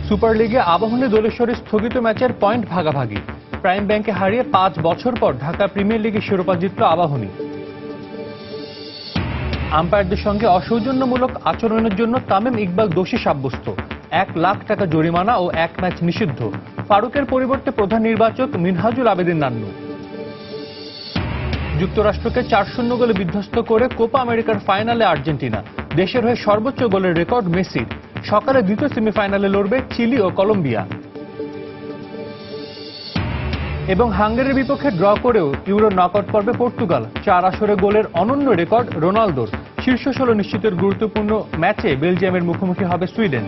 Super লিগে আবাহনী দোলেশ্বরী স্থগিত ম্যাচের পয়েন্ট ভাগাভাগি। প্রাইম ব্যাংকে হারিয়ে 5 বছর পর ঢাকা প্রিমিয়ার লিগে শিরোপা জিতল আবাহনী। আম্পায়ারদের সঙ্গে অসৌজন্যমূলক আচরণের জন্য তামিম ইকবাল দোষী সাব্যস্ত। 1 লাখ টাকা জরিমানা ও 1 ম্যাচ নিষিদ্ধ। ফারুকের পরিবর্তে প্রধান নির্বাচক মিনহাজুল আবেদিন নান্নু। যুক্তরাষ্ট্রকে 4-0 গোলে বিধ্বস্ত করে কোপা আমেরিকার ফাইনালে আর্জেন্টিনা। দেশের হয়ে সর্বোচ্চ গোলের রেকর্ড মেসির। সকালে দ্বিতীয় সেমিফাইনালে লড়বে চিলি ও কলম্বিয়া। এবং হাঙ্গেরির বিপক্ষে ড্র করেও ইউরো নকআউট পর্বে পর্তুগাল। 4 আসরে গোলের অনন্য রেকর্ড রোনালদোর। শীর্ষ 16 নিশ্চিতের গুরুত্বপূর্ণ ম্যাচে বেলজিয়ামের মুখোমুখি হবে সুইডেন।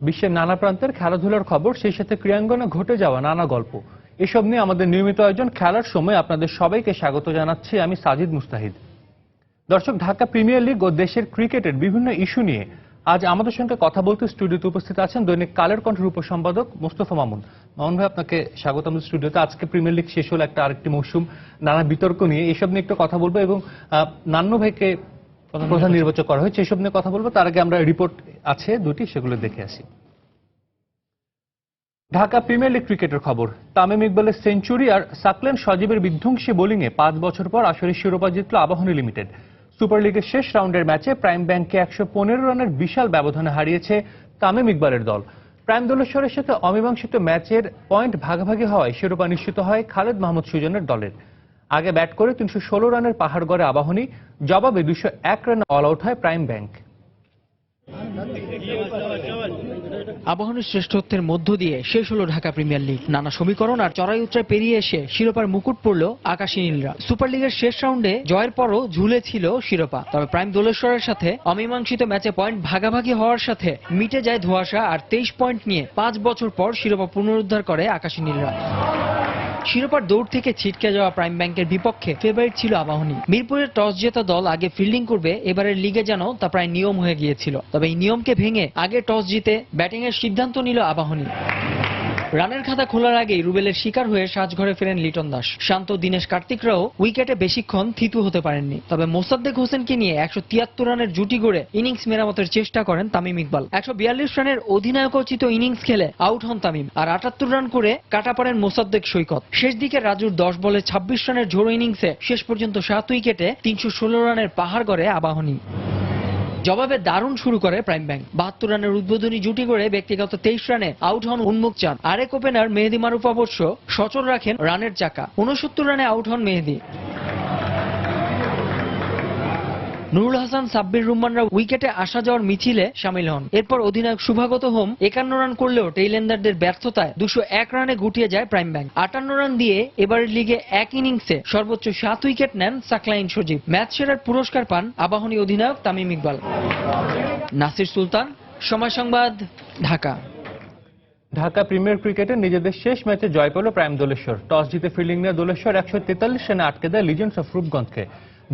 বিশ্বের নানা প্রান্তের খেলাধুলার খবর, সেই সাথে ক্রীড়াঙ্গনে ঘটে যাওয়া নানা গল্প, এসব নিয়ে আমাদের নিয়মিত আয়োজন খেলার সময় আপনাদের সবাইকে স্বাগত জানাচ্ছি আমি সাজিদ মুস্তাহিদ। দর্শক, ঢাকা প্রিমিয়ার লিগ ও দেশের ক্রিকেটের বিভিন্ন ইস্যু নিয়ে আজ আমাদের সঙ্গে কথা বলতে স্টুডিওতে উপস্থিত আছেন দৈনিক কালের কণ্ঠের উপসম্পাদক মোস্তফা মামুন। মামুন ভাই, আপনাকে স্বাগত আমাদের স্টুডিওতে। আজকে প্রিমিয়ার লিগ শেষ হলো, আরেকটি মৌসুম, নানা বিতর্ক নিয়ে এইসব নিয়ে একটু কথা বলবো এবং নান্নু ভাইকে প্রধান নির্বাচক করা হয়েছে, এসব নিয়ে কথা বলবো। তার আগে আমরা রিপোর্ট আছে দুটি, সেগুলো দেখে আসি। ঢাকা প্রিমিয়ার লিগ ক্রিকেটের খবর। তামিম ইকবালের সেঞ্চুরি আর সাকলেন সজীবের বিধ্বংসী বোলিংয়ে 5 বছর পর আসরের শিরোপা জিতল আবাহনী লিমিটেড। সুপার লিগের শেষ রাউন্ডের ম্যাচে প্রাইম ব্যাংককে 115 রানের বিশাল ব্যবধানে হারিয়েছে তামিম ইকবালের দল। প্রাইম দোলেশ্বরের সাথে অমীমাংসিত ম্যাচের পয়েন্ট ভাগাভাগি হওয়ায় শিরোপা নিশ্চিত হয় খালেদ মাহমুদ সুজনের দলের। আগে ব্যাট করে 316 রানের পাহাড় গড়ে আবাহনী, জবাবে 201 রানে অল আউট হয় প্রাইম ব্যাংক। আবাহনীর শ্রেষ্ঠত্বের মধ্য দিয়ে শেষ হলো ঢাকা প্রিমিয়ার লিগ। নানা সমীকরণ আর চড়াই উতরাই পেরিয়ে এসে শিরোপার মুকুট পড়ল আকাশী নীলরা। সুপার লিগের শেষ রাউন্ডে জয়ের পরও ঝুলে ছিল শিরোপা। তবে প্রাইম দোলেশ্বরের সাথে অমীমাংসিত ম্যাচে পয়েন্ট ভাগাভাগি হওয়ার সাথে মিটে যায় ধোঁয়াশা, আর 23 পয়েন্ট নিয়ে 5 বছর পর শিরোপা পুনরুদ্ধার করে আকাশী নীলরা। শিরোপার দৌড় থেকে ছিটকে যাওয়া প্রাইম ব্যাংকের বিপক্ষে ফেভারিট ছিল আবাহনী। মিরপুরের টস জেতা দল আগে ফিল্ডিং করবে, এবারের লিগে যেন তা প্রায় নিয়ম হয়ে গিয়েছিল। তবে এই নিয়মকে ভেঙে আগে টস জিতে ব্যাটিংয়ের সিদ্ধান্ত নিল আবাহনী। রানের খাতা খোলার আগেই রুবেলের শিকার হয়ে সাজঘরে ফেরেন লিটন দাস। শান্ত দীনেশ কার্তিকরাও উইকেটে বেশিক্ষণ থিতু হতে পারেননি। তবে মোসাদ্দেক হোসেনকে নিয়ে 173 রানের জুটি গড়ে ইনিংস মেরামতের চেষ্টা করেন তামিম ইকবাল। 142 রানের অধিনায়কোচিত ইনিংস খেলে আউট হন তামিম, আর 78 রান করে কাটা পড়েন মোসাদ্দেক সৈকত। শেষ দিকে রাজুর 10 বলে 26 রানের ঝোড়ো ইনিংসে শেষ পর্যন্ত 7 উইকেটে 316 রানের পাহাড় গড়ে আবাহনী। জবাবে দারুণ শুরু করে প্রাইম ব্যাংক। 72 রানের উদ্বোধনী জুটি করে ব্যক্তিগত 23 রানে আউট হন উন্মুক চাঁদ। আরেক ওপেনার মেহেদী মারুফ অবশ্য সচল রাখেন রানের চাকা। 69 রানে আউট হন মেহেদী। নুরুল হাসান, সাব্বির রহমানরা উইকেটে আসা যাওয়ার মিছিলে সামিল হন। এরপর অধিনায়ক শুভাগত হোম 51 রান করলেও টেইলেন্ডারদের ব্যর্থতায় 201 রানে গুটিয়ে যায় প্রাইম ব্যাংক। 58 রান দিয়ে এবারের লিগে এক ইনিংসে সর্বোচ্চ 7 উইকেট নেন সাকলাইন সজীব। ম্যাচ সেরার পুরস্কার পান আবাহনী অধিনায়ক তামিম ইকবাল। নাসির সুলতান, সময় সংবাদ, ঢাকা। ঢাকা প্রিমিয়ার ক্রিকেটে নিজেদের শেষ ম্যাচে জয় পেল প্রাইম দোলেশ্বর। টস জিতে ফিল্ডিং নিয়ে দোলেশ্বর 143 রানে আটকে দেয় লিজেন্ডস অফ রূপগঞ্জকে।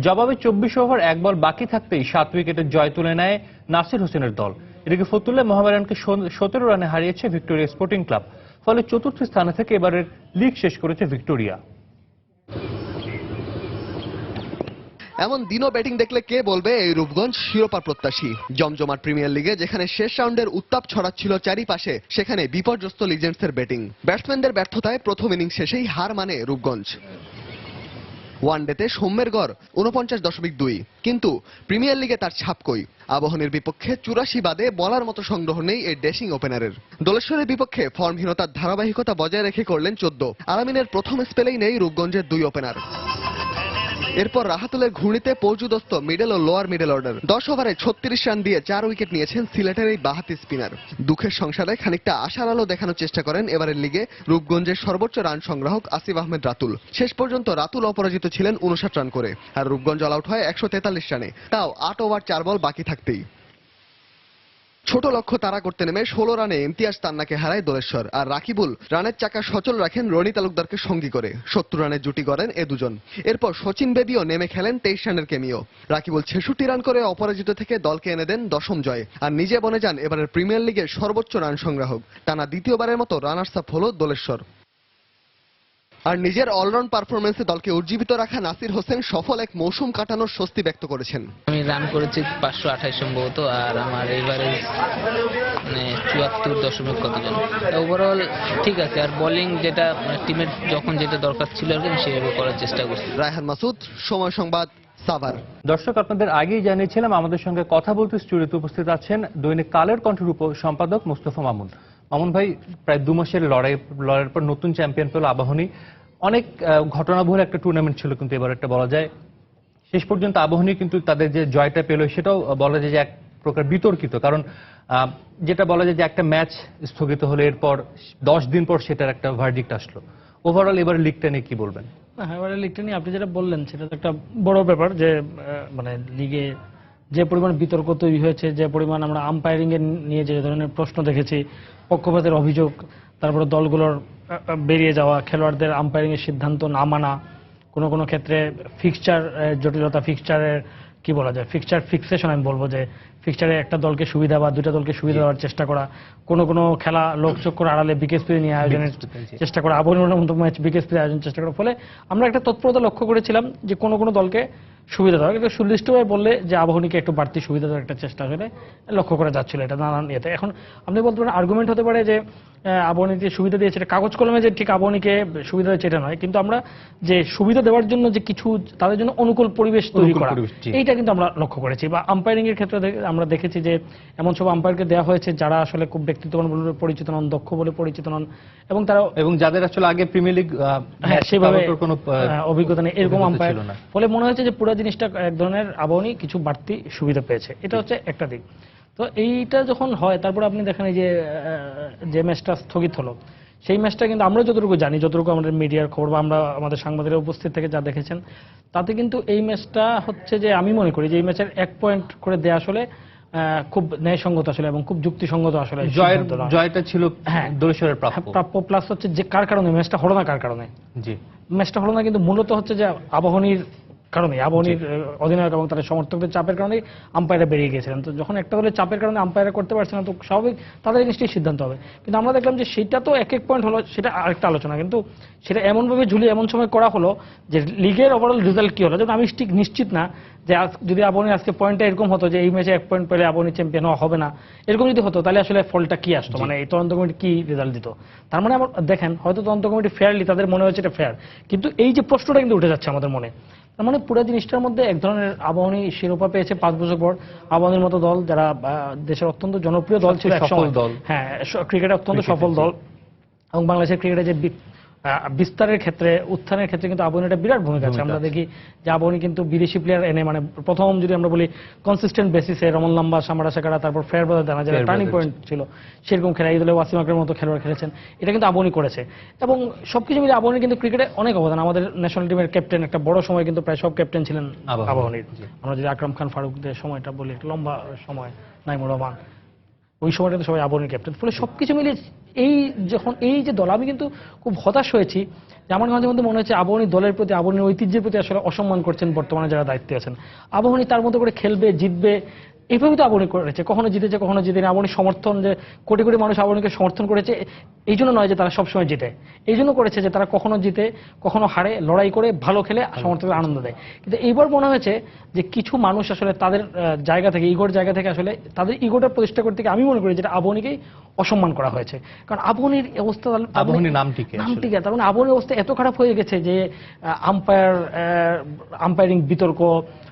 জবাবে 24 ওভার 1 বল বাকি থাকতেই 7 উইকেটের জয় তুলে নেয় নাসির হোসেনের দল। এদিকে ফতুল্লায় মোহামেডানকে 17 রানে হারিয়েছে ভিক্টোরিয়া স্পোর্টিং ক্লাব। ফলে চতুর্থ স্থানে থেকে এবারের লিগ শেষ করেছে ভিক্টোরিয়া। এমন দিনও ব্যাটিং দেখলে কে বলবে এই রূপগঞ্জ শিরোপা প্রত্যাশী। জমজমাট প্রিমিয়ার লিগে যেখানে শেষ রাউন্ডের উত্তাপ ছড়াচ্ছিল চারিপাশে, সেখানে বিপর্যস্ত লিজেন্ডসের ব্যাটিং। ব্যাটসম্যানদের ব্যর্থতায় প্রথম ইনিংস শেষেই হার মানে রূপগঞ্জ। ওয়ানডেতে সৌম্যের গড় 49.2, কিন্তু প্রিমিয়ার লিগে তার ছাপ কই। আবাহনীর বিপক্ষে 84 বাদে বলার মতো সংগ্রহ নেই এই ড্যাশিং ওপেনারের। দোলেশ্বরের বিপক্ষে ফর্মহীনতার ধারাবাহিকতা বজায় রেখে করলেন 14। আলামিনের প্রথম স্পেলেই নেই রূপগঞ্জের 2 ওপেনার। এরপর রাহাতুলের ঘূর্ণিতে পর্যুদস্ত মিডল ও লোয়ার মিডল অর্ডার। 10 ওভারে 36 রান দিয়ে 4 উইকেট নিয়েছেন সিলেটের এই বাঁহাতি স্পিনার। দুঃখের সংসারে খানিকটা আশার আলো দেখানোর চেষ্টা করেন এবারের লিগে রূপগঞ্জের সর্বোচ্চ রান সংগ্রাহক আসিফ আহমেদ রাতুল। শেষ পর্যন্ত রাতুল অপরাজিত ছিলেন 59 রান করে, আর রূপগঞ্জ অল আউট হয় 143 রানে, তাও 8 ওভার 4 বল বাকি থাকতেই। ছোট লক্ষ্য তাড়া করতে নেমে 16 রানে ইমতিয়াজ তান্নাকে হারায় দোলেশ্বর, আর রাকিবুল রানের চাকা সচল রাখেন রনি তালুকদারকে সঙ্গী করে। 70 রানের জুটি গড়েন এ দুজন। এরপর শচীন বেদীও নেমে খেলেন 23 রানের কেমিও। রাকিবুল 66 রান করে অপরাজিত থেকে দলকে এনে দেন 10ম জয়, আর নিজে বনে যান এবারের প্রিমিয়ার লিগের সর্বোচ্চ রান সংগ্রাহক। টানা দ্বিতীয়বারের মতো রানার্স আপ হল দোলেশ্বর। আর নিজের অলরাউন্ড পারফরমেন্সে দলকে উজ্জীবিত রাখা নাসির হোসেন সফল এক মৌসুম কাটানোর স্বস্তি ব্যক্ত করেছেন। আমি রান করেছি 528 সম্ভবত, আর আমার এভারেজ 74 কত জন। ওভারঅল ঠিক আছে, আর বোলিং যেটা টিমের যখন যেটা দরকার ছিল আর কি আমি সেভাবে করার চেষ্টা করছি। রায়হান মাসুদ, সময় সংবাদ, সাভার। দর্শক, আপনাদের আগেই জানিয়েছিলাম আমাদের সঙ্গে কথা বলতে স্টুডিওতে উপস্থিত আছেন দৈনিক কালের কণ্ঠের সম্পাদক মোস্তফা মামুন। মামুন ভাই, প্রায় 2 মাসের লড়াইয়ের পর নতুন চ্যাম্পিয়ন পেল আবাহনী। অনেক ঘটনাবহুল একটা টুর্নামেন্ট ছিল, কিন্তু এবার একটা বলা যায় শেষ পর্যন্ত আবাহনী কিন্তু তাদের যে জয়টা পেল সেটাও বলা যায় যে এক প্রকার বিতর্কিত। কারণ যেটা বলা যায় যে একটা ম্যাচ স্থগিত হলে এরপর 10 দিন পর সেটার একটা ভার্ডিক্ট আসলো। ওভারঅল এবার লিগটা নিয়ে কি বলবেন? এবারে লিগটা নিয়ে আপনি যেটা বললেন সেটা তো একটা বড় ব্যাপার, যে মানে লিগে যে পরিমাণ বিতর্ক তৈরি হয়েছে, যে পরিমাণ আমরা আম্পায়ারিং এর নিয়ে যে ধরনের প্রশ্ন দেখেছি, পক্ষপাতের অভিযোগ, তারপরে দলগুলোর বেরিয়ে যাওয়া, খেলোয়াড়দের আম্পায়ারিং এর সিদ্ধান্ত না মানা, কোনো কোনো ক্ষেত্রে ফিক্সচার জটিলতা, ফিক্সচারের কি বলা যায়, ফিক্সচার ফিক্সেশন আমি বলবো, যে ফিক্সচারে একটা দলকে সুবিধা বা দুটা দলকে সুবিধা দেওয়ার চেষ্টা করা, কোনো কোনো খেলা লোকচক্ষুর আড়ালে বিকেএসপি নিয়ে আয়োজনের চেষ্টা করা, আবহাওয়ার মতো ম্যাচ বিকেএসপি আয়োজনের চেষ্টা করার ফলে আমরা একটা তৎপরতা লক্ষ্য করেছিলাম যে কোনো কোনো দলকে সুবিধা দেওয়া, কিন্তু সুনির্দিষ্টভাবে বললে যে আবাহনীকে একটু বাড়তি সুবিধা দেওয়ার একটা চেষ্টা আসলে লক্ষ্য করা যাচ্ছিল। এটা নানান ইয়েতে এখন আপনি বলতে পারেন আর্গুমেন্ট হতে পারে যে আবাহনীকে সুবিধা দিয়েছে, এটা কাগজ কলমে যে ঠিক আবাহনীকে সুবিধা দিয়েছে এটা নয়, কিন্তু আমরা যে সুবিধা দেওয়ার জন্য যে কিছু তাদের জন্য অনুকূল পরিবেশ তৈরি করা, এইটা কিন্তু আমরা লক্ষ্য করেছি। বা আম্পায়ারিং এর ক্ষেত্রে আমরা দেখেছি যে এমন সব আম্পায়ারকে দেওয়া হয়েছে যারা আসলে খুব ব্যক্তিত্ববান বলে পরিচিত নন, দক্ষ বলে পরিচিত নন, এবং তারা যাদের আসলে আগে প্রিমিয়ার লিগ সেভাবে কোনো অভিজ্ঞতা নেই, এরকম আম্পায়ার। ফলে মনে হয়েছে যে পুরো জিনিসটা এক ধরনের আবাহনী কিছু বাড়তি সুবিধা পেয়েছে। এটা হচ্ছে একটা দিক। তো এইটা যখন হয়, তারপর আপনি দেখেন এই যে ম্যাচটা স্থগিত হলো, সেই ম্যাচটা কিন্তু আমরা যতটুকু জানি, যতটুকু আমাদের মিডিয়ার খবর বা আমরা আমাদের সাংবাদিকরা উপস্থিত থেকে যা দেখেছেন, তাতে কিন্তু এই ম্যাচটা হচ্ছে যে আমি মনে করি যে এই ম্যাচের 1 পয়েন্ট করে দেয়া আসলে খুব ন্যায়সঙ্গত আসলে এবং খুব যুক্তিসঙ্গত আসলে। জয়টা ছিল দোলেশ্বরের প্রাপ্য, প্লাস হচ্ছে যে কার কারণে ম্যাচটা হলো না, কার কারণে ম্যাচটা হলো না, কিন্তু মূলত হচ্ছে যে আবাহনীর কারণে, আবাহনীর অধিনায়ক এবং তাদের সমর্থকদের চাপের কারণে আম্পায়াররা বেরিয়ে গিয়েছিলেন। তো যখন একটা দলের চাপের কারণে আম্পায়াররা করতে পারছে না, তো স্বাভাবিক তাদের নিশ্চয়ই সিদ্ধান্ত হবে। কিন্তু আমরা দেখলাম যে সেটা তো 1 পয়েন্ট হলো, সেটা আরেকটা আলোচনা, কিন্তু সেটা এমনভাবে ঝুলিয়ে এমন সময় করা হলো যে লিগের ওভারঅল রেজাল্ট কি হলো, যেমন আমি ঠিক নিশ্চিত না যে যদি আবাহনী আজকে পয়েন্টটা এরকম হতো যে এই ম্যাচে 1 পয়েন্ট পেলে আবাহনী চ্যাম্পিয়ন হবে না, এরকম যদি হতো তাহলে আসলে ফলটা কি আসতো, মানে এই তদন্ত কমিটি কি রেজাল্ট দিত। তার মানে আমার দেখেন হয়তো তদন্ত কমিটি ফেয়ারলি তাদের মনে হচ্ছে এটা ফেয়ার, কিন্তু এই যে প্রশ্নটা কিন্তু উঠে যাচ্ছে আমাদের মনে, তার মানে পুরো জিনিসটার মধ্যে এক ধরনের আবাহনী শিরোপা পেয়েছে 5 বছর পর। আবাহনীর মতো দল, যারা দেশের অত্যন্ত জনপ্রিয় দল ছিল একসময়, হ্যাঁ ক্রিকেটে অত্যন্ত সফল দল, এবং বাংলাদেশের ক্রিকেটে যে বিস্তারের ক্ষেত্রে, উত্থানের ক্ষেত্রে কিন্তু আবাহনীর একটা বিরাট ভূমিকা আছে। আমরা দেখি যে আবাহনী কিন্তু বিদেশি প্লেয়ার এনে, মানে প্রথম যদি আমরা বলি কনসিস্টেন্ট বেসিসে রমন লাম্বা, সামারা শেখারা, তারপর ফেয়ার ব্রাদার দানা, যারা টার্নিং পয়েন্ট ছিল, সেরকম খেলা এই দলে ওয়াসিম আকরামের মতো খেলোয়াড় খেলেছেন, এটা কিন্তু আবাহনী করেছে। এবং সবকিছু মিলে আবাহনী কিন্তু ক্রিকেটে অনেক অবদান। আমাদের ন্যাশনাল টিমের ক্যাপ্টেন একটা বড় সময় কিন্তু প্রায় সব ক্যাপ্টেন ছিলেন আবাহনীর। আমরা যদি আকরাম খান ফারুকদের সময়টা বলি, একটা লম্বা সময়, নাইমুর রহমান, ওই সময়টা তো সবাই আবাহনীর ক্যাপ্টেন। ফলে সবকিছু মিলে যখন এই যে দল, আমি কিন্তু খুব হতাশ হয়েছি যে আমার মাঝে মধ্যে মনে হচ্ছে আবাহনী দলের প্রতি, আবাহনীর ঐতিহ্যের প্রতি আসলে অসম্মান করছেন বর্তমানে যারা দায়িত্বে আছেন। আবাহনী তার মতো করে খেলবে, জিতবে, এইভাবে তো আবাহনী করেছে, কখনো জিতেছে কখনো জিতেনি। আবাহনী সমর্থন, যে কোটি কোটি মানুষ আবাহনীকে সমর্থন করেছে, এই জন্য নয় যে তারা সবসময় জিতে, এই জন্য করেছে যে তারা কখনো জিতে কখনো হারে, লড়াই করে ভালো খেলে সমর্থকদের আনন্দ দেয়। কিন্তু এইবার মনে হয়েছে যে কিছু মানুষ আসলে তাদের জায়গা থেকে, ইগোর জায়গা থেকে আসলে তাদের ইগোটা প্রতিষ্ঠা করতে গিয়ে আমি মনে করি যেটা আবাহনীকেই অসম্মান করা হয়েছে। কারণ আবাহনীর অবস্থা, আবাহনীর নামটি তার মানে আবাহনীর অবস্থা এত খারাপ হয়ে গেছে যে আম্পায়ারিং বিতর্ক,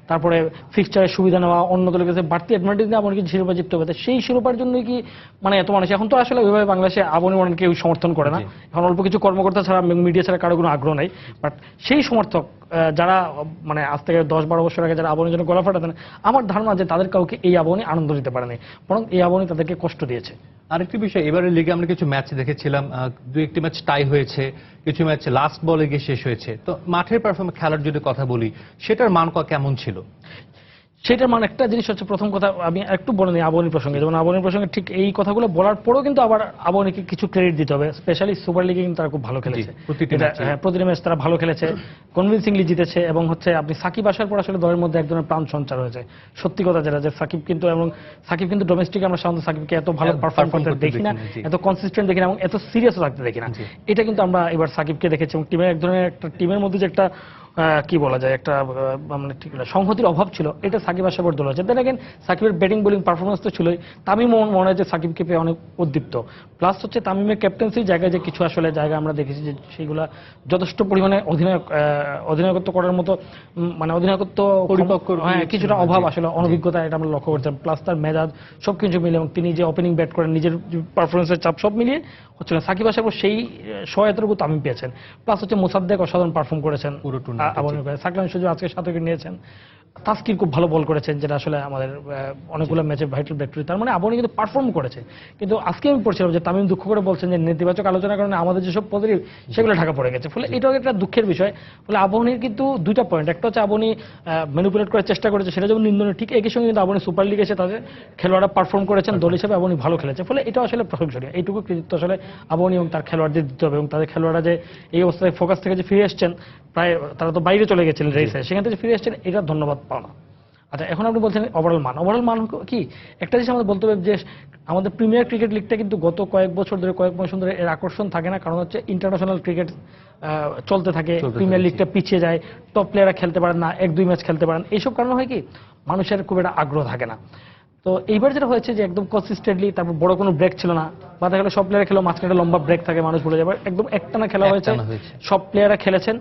তারপরে ফিক্সচারের সুবিধা নেওয়া, অন্য দলের কাছে বাড়তি অ্যাডভান্টেজ নিয়ে আবাহনীকে শিরোপা জিততে হবে। সেই শিরোপার জন্যই কি মানে এত মানুষ, এখন তো আসলে ওইভাবে বাংলাদেশে আবাহনী মানে কেউ সমর্থন করে না, এখন অল্প কিছু কর্মকর্তা ছাড়া, মিডিয়া ছাড়া কারো কোনো আগ্রহ নেই। বাট সেই সমর্থক যারা মানে আজ থেকে 10-12 বছর আগে যারা আবাহনীর জন্য গলা ফাটাতেন, আমার ধারণা যে তাদের কাউকে এই আবাহনী আনন্দ দিতে পারেনি, বরং এই আবাহনী তাদেরকে কষ্ট দিয়েছে। আরেকটি বিষয়, এবারে লিগে আমরা কিছু ম্যাচ দেখেছিলাম, 2-1টি ম্যাচ টাই হয়েছে, কিছু ম্যাচ লাস্ট বলে গিয়ে শেষ হয়েছে। তো মাঠের পারফরম্যান্স, খেলার যদি কথা বলি, সেটার মান কেমন ছিল? সেটার মানে একটা জিনিস হচ্ছে, প্রথম কথা আমি একটু বলে নিই আবাহনী প্রসঙ্গে, যেমন আবাহনী প্রসঙ্গে ঠিক এই কথাগুলো বলার পরেও কিন্তু আবার আবাহনীকে কিছু ক্রেডিট দিতে হবে, স্পেশালি সুপার লিগে কিন্তু তারা খুব ভালো খেলেছে, প্রতিটি ম্যাচ তারা ভালো খেলেছে, কনভিনসিংলি জিতেছে, এবং হচ্ছে আপনি সাকিব আসার পর আসলে দলের মধ্যে এক ধরনের প্রাণ সঞ্চার হয়েছে। সত্যি কথা যেটা, যে সাকিব কিন্তু ডোমেস্টিক আমরা সাধারণত সাকিবকে এত ভালো পারফর্ম করতে দেখি না, এত কনসিস্টেন্ট দেখি না, এবং এত সিরিয়াসও থাকতে দেখি না। এটা কিন্তু আমরা এবার সাকিবকে দেখেছি, এবং টিমের এক ধরনের একটা টিমের মধ্যে যে একটা কি বলা যায়, একটা মানে ঠিক সংহতির অভাব ছিল, এটা সাকিব আসার পর দল হয়েছে। দেন আগেন সাকিবের ব্যাটিং বোলিং পারফরমেন্স তো ছিলই, তামিম মনে হয় যে সাকিবকে পেয়ে অনেক উদ্দীপ্ত, প্লাস হচ্ছে তামিমের ক্যাপ্টেন্সির জায়গায় যে কিছু আসলে জায়গা আমরা দেখেছি যে সেইগুলা যথেষ্ট পরিমাণে অধিনায়কত্ব করার মতো, মানে অধিনায়কত্ব কিছুটা অভাব আসলে, অনভিজ্ঞতা, এটা আমরা লক্ষ্য করছিলাম, প্লাস তার মেজাজ সবকিছু মিলে, এবং তিনি যে ওপেনিং ব্যাট করেন নিজের পারফরমেন্সের চাপ সব মিলিয়ে হচ্ছে সাকিব আসার পর সেই সহায়তাটুকু তামিম পেয়েছেন। প্লাস হচ্ছে মোসাদ্দেক অসাধারণ পারফর্ম করেছেন পুরো টুর্নামেন্টে, সাকিব সুযোগ আজকে 7 উইকেট নিয়েছেন, তাসকির খুব ভালো বল করেছেন, যেটা আসলে আমাদের অনেকগুলো ম্যাচে ভাইটাল ব্যাক্টরি, তার মানে আবাহনী কিন্তু পারফর্ম করেছে। কিন্তু আজকে আমি পড়ছিলাম যে তামিম দুঃখ করে বলছেন যে নেতিবাচক আলোচনার কারণে আমাদের যেসব পজিটিভ সেগুলো ঢাকা পড়ে গেছে, ফলে এটাও একটা দুঃখের বিষয়। ফলে আবাহনীর কিন্তু দুইটা পয়েন্ট, একটা হচ্ছে আবাহনী ম্যানিপুলেট করার চেষ্টা করেছে, সেটা যেমন নিন্দনীয়, ঠিক একই সঙ্গে কিন্তু আবাহনী সুপার লিগ এসে তাদের খেলোয়াড়রা পারফর্ম করেছেন, দল হিসেবে আবাহনী ভালো খেলেছে, ফলে এটাও আসলে প্রশংসনীয়। এইটুকু কৃতিত্ব আসলে আবাহনী এবং তার খেলোয়াড়দের দিতে হবে, এবং তাদের খেলোয়াড়রা যে এই অবস্থায় ফোকাস থেকে যে ফিরে এসছেন, প্রায় তারা তো বাইরে চলে গেছিলেন রেসে, সেখান থেকে ফিরে এসছেন, এটা ধন্যবাদ পাওয়া। আচ্ছা, এখন আপনি বলছেন ওভারঅল মান কি, একটা জিনিস আমাদের বলতে হবে যে আমাদের প্রিমিয়ার ক্রিকেট লিগটা কিন্তু গত কয়েক বছর ধরে এর আকর্ষণ থাকে না, কারণ হচ্ছে ইন্টারন্যাশনাল ক্রিকেট চলতে থাকে, প্রিমিয়ার লিগটা পিছিয়ে যায়, টপ প্লেয়াররা খেলতে পারেন না, 1-2 ম্যাচ খেলতে পারেন, এইসব কারণে হয় কি মানুষের খুব একটা আগ্রহ থাকে না। তো এইবার যেটা হয়েছে যে একদম কনসিস্টেন্টলি, তারপর বড় কোনো ব্রেক ছিল না, বা দেখা গেলো সব প্লেয়ার খেলো, মাঝখানে লম্বা ব্রেক থাকে, মানুষ ভুলে যাবে, একদম একটানা খেলা হয়েছে, সব প্লেয়াররা খেলেছেন।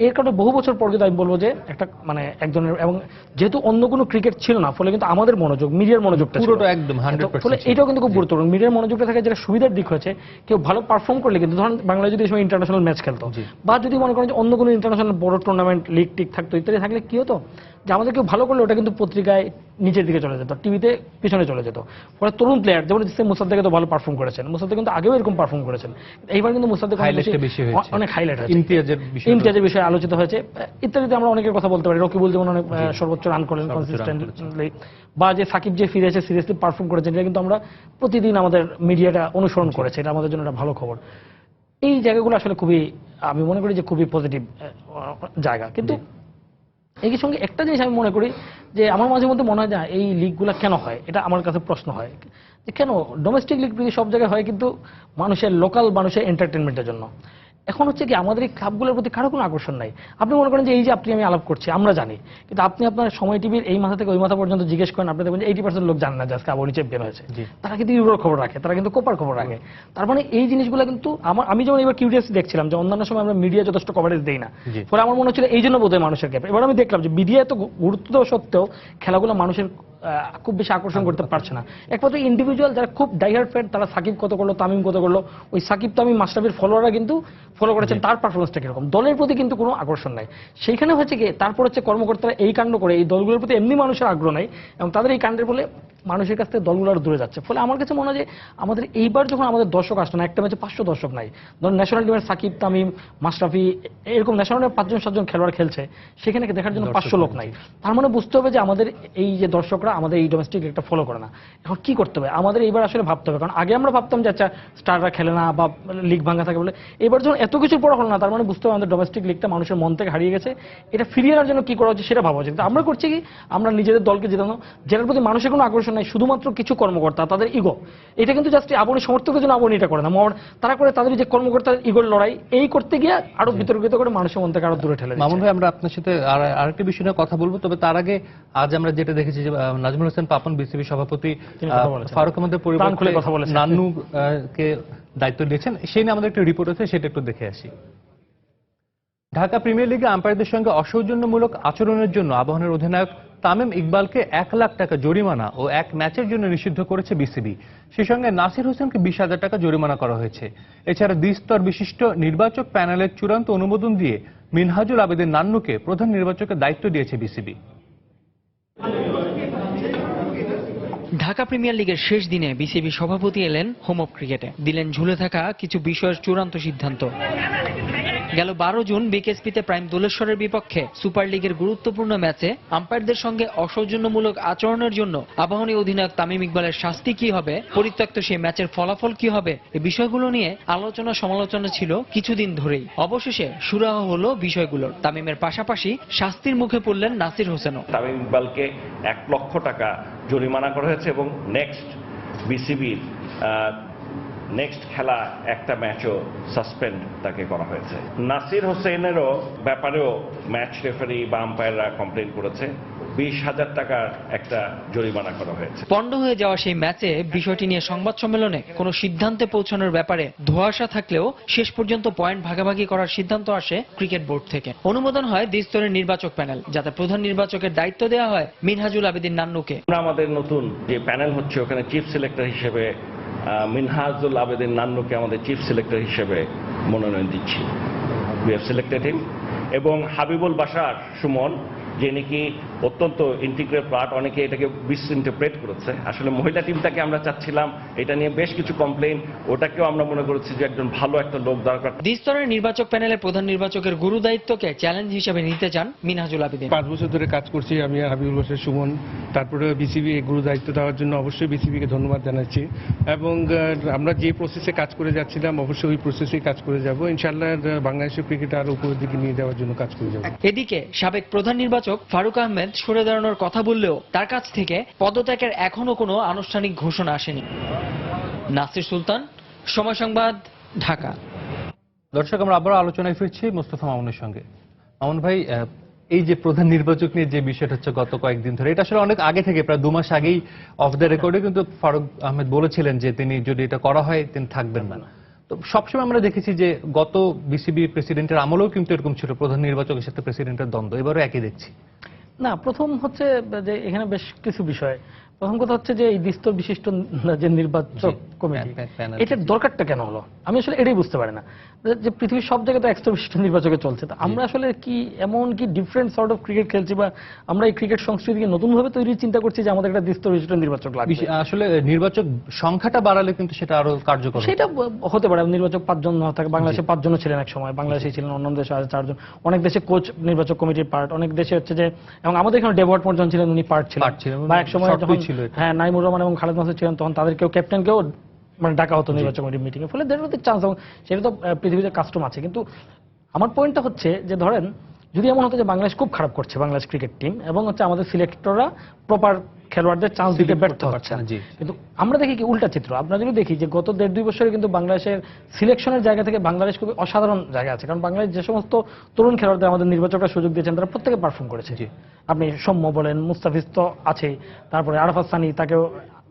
এর কারণে বহু বছর পর কিন্তু আমি বলবো যে একটা মানে একজনের, এবং যেহেতু অন্য কোনো ক্রিকেট ছিল না, ফলে কিন্তু আমাদের মনোযোগ, মিডিয়ার মনোযোগটা পুরোটা একদম 100%, ফলে এটাও কিন্তু খুব গুরুত্বপূর্ণ, মিডিয়ার মনোযোগটা থাকে, যেটা সুবিধার দিক হয়েছে কেউ ভালো পারফর্ম করলে কিন্তু, ধরুন বাংলাদেশ যদি এই সময় ইন্টারন্যাশনাল ম্যাচ খেলতো, বা যদি মনে করেন যে অন্য কোনো ইন্টারন্যাশনাল বড় টুর্নামেন্ট লিগ টিক থাকতো ইত্যাদি, থাকলে কি হতো যে আমাদের কেউ ভালো করলে ওটা কিন্তু পত্রিকায় নিচের দিকে চলে যেত, টিভিতে পিছনে চলে যেত। ফলে তরুণ প্লেয়ার যেমন মুসাদ্দেক তো ভালো পারফর্ম করেছেন, মুসাদ্দেক কিন্তু আগেও এরকম পারফর্ম করেছেন, এইবার কিন্তু মুসাদ্দেক অনেক হাইলাইট হয়েছে, ইমতিয়াজের বিষয়ে আলোচিত হয়েছে ইত্যাদিতে। আমরা অনেকের কথা বলতে পারি, রকিবুল যেমন অনেক সর্বোচ্চ রান করলেন কনসিস্টেন্টলি, বা যে সাকিব যে ফিরে এসে সিরিয়াসলি পারফর্ম করেছেন, এটা কিন্তু আমরা প্রতিদিন আমাদের মিডিয়াটা অনুসরণ করেছে, এটা আমাদের জন্য একটা ভালো খবর। এই জায়গাগুলো আসলে খুবই, আমি মনে করি যে খুবই পজিটিভ জায়গা। কিন্তু একই সঙ্গে একটা জিনিস আমি মনে করি যে আমার মাঝে মধ্যে মনে হয় যে এই লিগগুলো কেন হয়, এটা আমার কাছে প্রশ্ন হয় যে কেন ডোমেস্টিক লিগ সব জায়গায় হয়, কিন্তু মানুষের লোকাল মানুষের এন্টারটেনমেন্টের জন্য। এখন হচ্ছে কি আমাদের এই ক্লাবগুলোর প্রতি কারো কোনো আকর্ষণ নাই। আপনি মনে করেন যে এই যে আপনি আমি আলাপ করছি আমরা জানি, কিন্তু আপনি আপনার সময় টিভির এই মাথা থেকে ওই মাথা পর্যন্ত জিজ্ঞেস করেন, আপনি দেখবেন যে 80% লোক জানে না যে আজকে আবাহনী চ্যাম্পিয়ন হয়েছে। তারা কিন্তু ইউরোর খবর রাখে, তারা কিন্তু কোপার খবর রাখে। তার মানে এই জিনিসগুলো কিন্তু আমি যেমন এবার কিউরিয়াস দেখছিলাম যে অন্যান্য সময় আমরা মিডিয়া যথেষ্ট কভারেজ দেই না, ফলে আমার মনে হচ্ছিল এই জন্য বোধহয় মানুষের গ্যাপ। এবার আমি দেখলাম যে মিডিয়া এত গুরুত্ব দেওয়া সত্ত্বেও খেলাগুলো মানুষের খুব বেশি আকর্ষণ করতে পারছে না। একমাত্র ইন্ডিভিজুয়াল যারা খুব ডাইহার্ড ফ্যান, তারা সাকিব কত করলো, তামিম কত করলো, ওই সাকিব তামিম মাশরাফির ফলোয়াররা কিন্তু ফলো করেছেন তার পারফরমেন্সটা কিরকম, দলের প্রতি কিন্তু কোনো আকর্ষণ নাই। সেইখানে হচ্ছে কি তারপর হচ্ছে কর্মকর্তারা এই কাণ্ড করে, এই দলগুলোর প্রতি এমনি মানুষের আগ্রহ নাই, এবং তাদের এই কাণ্ডের ফলে মানুষের কাছ থেকে দলগুলো দূরে যাচ্ছে। ফলে আমার কাছে মনে হয় যে আমাদের এইবার যখন আমাদের দর্শক আসছে না, একটা ম্যাচে 500 দর্শক নাই, ধরুন ন্যাশনাল টিমের সাকিব তামিম মাশরাফি এরকম ন্যাশনালের 5-7জন খেলোয়াড় খেলছে, সেখানে দেখার জন্য 500 লোক নাই। তার মানে বুঝতে হবে যে আমাদের এই যে দর্শকরা আমাদের এই ডোমেস্টিক লিগটা ফলো করে না। এখন কি করতে হবে আমাদের এইবার আসলে ভাবতে হবে, কারণ আগে আমরা ভাবতাম যে আচ্ছা স্টাররা খেলে না বা লিগ ভাঙা থাকে বলে, এবার যখন এত কিছু পড়া হলো না, তার মানে বুঝতে হবে আমাদের ডোমেস্টিক লিগটা মানুষের মন থেকে হারিয়ে গেছে, এটা ফিরিয়ে আনার জন্য কি করা হচ্ছে সেটা ভাবা উচিত। আমরা করছি কি আমরা নিজেদের দলকে জেতানো, যেটার প্রতি মানুষের কোনো আকর্ষণ নাই, শুধুমাত্র কিছু কর্মকর্তা তাদের ইগো, এটা কিন্তু জাস্ট আবাহনী সমর্থকদের জন্য আবাহনী এটা করে না, তারা করে তাদের যে কর্মকর্তার ইগোর লড়াই, এই করতে গিয়ে আরো বিতর্কিত করে মানুষের মন থেকে আরো দূরে ঠেলে। মামুন ভাই, আমরা আপনার সাথে আরেকটা বিষয় নিয়ে কথা বলবো, তবে তার আগে আজ আমরা যেটা দেখেছি যে নাজমুল হোসেন পাপন বিসিবি সভাপতি ফারুক আহমেদের পরিবর্তে নান্নুকে দায়িত্ব দিয়েছেন, সেই নিয়ে আমাদের একটা রিপোর্ট আছে, সেটা একটু দেখে আসি। ঢাকা প্রিমিয়ার লিগে আম্পায়ারদের সঙ্গে অসৌজন্যমূলক আচরণের জন্য আবাহনীর অধিনায়ক তামিম ইকবালকে 1 লাখ টাকা জরিমানা ও 1 ম্যাচের জন্য নিষিদ্ধ করেছে বিসিবি। সেই সঙ্গে নাসির হোসেনকে 20,000 টাকা জরিমানা করা হয়েছে। এছাড়া দ্বিস্তর বিশিষ্ট নির্বাচক প্যানেলের চূড়ান্ত অনুমোদন দিয়ে মিনহাজুল আবেদিন নান্নুকে প্রধান নির্বাচকের দায়িত্ব দিয়েছে বিসিবি। ঢাকা প্রিমিয়ার লিগের শেষ দিনে বিসিবি সভাপতি এলেন হোম অফ ক্রিকেটে, দিলেন ঝুলে থাকা কিছু বিষয়ের চূড়ান্ত সিদ্ধান্ত। গেল 12 জুন বিকেএসপিতে প্রাইম দোলেশ্বরের বিপক্ষে সুপার লিগের গুরুত্বপূর্ণ ম্যাচে আম্পায়ারদের সঙ্গে অসৌজন্যমূলক আচরণের জন্য আবাহনী অধিনায়ক তামিম ইকবালের শাস্তি কি হবে, পরিত্যক্ত সেই ম্যাচের ফলাফল কি হবে, এই বিষয়গুলো নিয়ে আলোচনা সমালোচনা ছিল কিছুদিন ধরেই। অবশেষে সুরাহা হলো বিষয়গুলোর। তামিমের পাশাপাশি শাস্তির মুখে পড়লেন নাসির হোসেনও। তামিম ইকবালকে 1 লক্ষ টাকা জরিমানা করা হয়েছে এবং নেক্সট বিসিবির নেক্সট খেলা একটা ম্যাচও সাসপেন্ড তাকে করা হয়েছে। নাসির হোসেনেরও ব্যাপারেও ম্যাচ রেফারি বা আম্পায়াররা কমপ্লেন করেছে, 20,000 টাকার একটা জরিমানা করা হয়েছে। পণ্ড হয়ে যাওয়া সেই ম্যাচে বিষয়টি নিয়ে সংবাদ সম্মেলনে কোনো সিদ্ধান্তে পৌঁছানোর ব্যাপারে ধোঁয়াশা থাকলেও শেষ পর্যন্ত পয়েন্ট ভাগাভাগি করার সিদ্ধান্ত আসে ক্রিকেট বোর্ড থেকে। অনুমোদন হয় দ্বিস্তরের নির্বাচক প্যানেল, যাতে প্রধান নির্বাচকের দায়িত্ব দেওয়া হয় মিনহাজুল আবেদিন নান্নুকে। আমাদের নতুন যে প্যানেল হচ্ছে ওখানে চিফ সিলেক্টর হিসেবে মিনহাজুল আবেদিন নান্নুকে আমাদের চিফ সিলেক্টর হিসেবে মনোনয়ন দিচ্ছি। উই হ্যাভ সিলেক্টেড হিম। এবং হাবিবুল বাশার সুমন, যে নাকি অত্যন্ত ইন্টিগ্রেট পার্ট, অনেকে এটাকে মিসইন্টারপ্রেট করেছে। আসলে মহিলা টিমটাকে আমরা চাচ্ছিলাম, এটা নিয়ে বেশ কিছু কমপ্লেইন, ওটাকেও আমরা মনে করেছি যে একজন ভালো একটা লোক দরকার। দ্বিস্তরের নির্বাচক প্যানেলে প্রধান নির্বাচকের গুরু দায়িত্বকে চ্যালেঞ্জ হিসেবে নিতে চান মিনহাজুল আবেদিন। 5 বছর ধরে কাজ করছি আমি আর হাবিবুল বাশার সুমন, তারপরে বিসিবি এই গুরু দায়িত্ব দেওয়ার জন্য অবশ্যই বিসিবিকে ধন্যবাদ জানাচ্ছি। এবং আমরা যে প্রসেসে কাজ করে যাচ্ছিলাম অবশ্যই ওই প্রসেসেই কাজ করে যাব। ইনশাআল্লাহ বাংলাদেশের ক্রিকেট আরো উপরের দিকে নিয়ে যাওয়ার জন্য কাজ করে যাব। এদিকে সাবেক প্রধান নির্বাচক ফারুক আহমেদ সরে দাঁড়ানোর কথা বললেও তার কাছ থেকে পদত্যাগের এখনো কোনো আনুষ্ঠানিক ঘোষণা আসেনি। নাসির সুলতান, সময় সংবাদ, ঢাকা। দর্শক, আমরা আবার আলোচনায় ফিরছি মোস্তফা মামুনের সঙ্গে। মামুন ভাই, এই যে প্রধান নির্বাচক নিয়ে যে বিষয়টা হচ্ছে গত কয়েকদিন ধরে, এটা আসলে অনেক আগে থেকে, প্রায় 2 মাস আগেই অফ দ্য রেকর্ডে কিন্তু ফারুক আহমেদ বলেছিলেন যে তিনি যদি এটা করা হয় তিনি থাকবেন না। তো সবসময় আমরা দেখেছি যে গত বিসিবি প্রেসিডেন্টের আমলেও কিন্তু এরকম ছিল, প্রধান নির্বাচকের সাথে প্রেসিডেন্টের দ্বন্দ্ব, এবারও একই দেখছি। না, প্রথম হচ্ছে যে এখানে বেশ কিছু বিষয়। প্রথম কথা হচ্ছে যে এই দ্বিস্তর বিশিষ্ট যে নির্বাচক কমিটি, এটার দরকারটা কেন হলো আমি আসলে এটাই বুঝতে পারি না। যে পৃথিবীর সব জায়গায় তো একশো বিশিষ্ট নির্বাচকে চলছে, তো আমরা আসলে কি এমন কি ডিফারেন্ট সর্ট অফ ক্রিকেট খেলছি, বা আমরা এই ক্রিকেট সংস্কৃতিকে নতুন ভাবে তৈরির চিন্তা করছি যে আমাদের একটা দ্বিস্তর বিশিষ্ট নির্বাচক লাগবে। আসলে নির্বাচক সংখ্যাটা বাড়ালে কিন্তু সেটা আরো কার্যকর, সেটা হতে পারে। নির্বাচক 5 জন থাকে, বাংলাদেশে 5 জনও ছিলেন এক সময়, বাংলাদেশে ছিলেন, অন্য দেশে আছে 4 জন। অনেক দেশে কোচ নির্বাচক কমিটির পার্ট, অনেক দেশে হচ্ছে যে, এবং আমাদের এখানে ডেভট পর্যন্ত ছিলেন, উনি পার্ট ছিলেন। বা এক সময় যখন নাইমুর রহমান এবং খালেদ মাসুদ ছিলেন, তখন তাদেরকেও ক্যাপ্টেনকেও মানে ডাকা হতো নির্বাচক কমিটির মিটিং এ। ফলে দের মধ্যে চান্স, এবং সেটা তো পৃথিবীতে কাস্টম আছে। কিন্তু আমার পয়েন্টটা হচ্ছে যে, ধরেন যদি এমন হতো যে বাংলাদেশ খুব খারাপ করছে, বাংলাদেশ ক্রিকেট টিম, এবং হচ্ছে আমাদের সিলেক্টররা প্রপার খেলোয়াড়দের চান্স দিতে ব্যর্থ হচ্ছে, কিন্তু আমরা দেখি কি উল্টা চিত্র। আমরা যদি দেখি যে গত 1.5-2 বছরে কিন্তু বাংলাদেশের সিলেকশনের জায়গা থেকে বাংলাদেশ খুবই অসাধারণ জায়গা আছে। কারণ বাংলাদেশ যে সমস্ত তরুণ খেলোয়াড়দের আমাদের নির্বাচকরা সুযোগ দিয়েছেন, তারা প্রত্যেকে পারফর্ম করেছে। আপনি সৌম্য বলেন, মুস্তাফিজ তো আছে, তারপরে আরাফাত সানি, তাকেও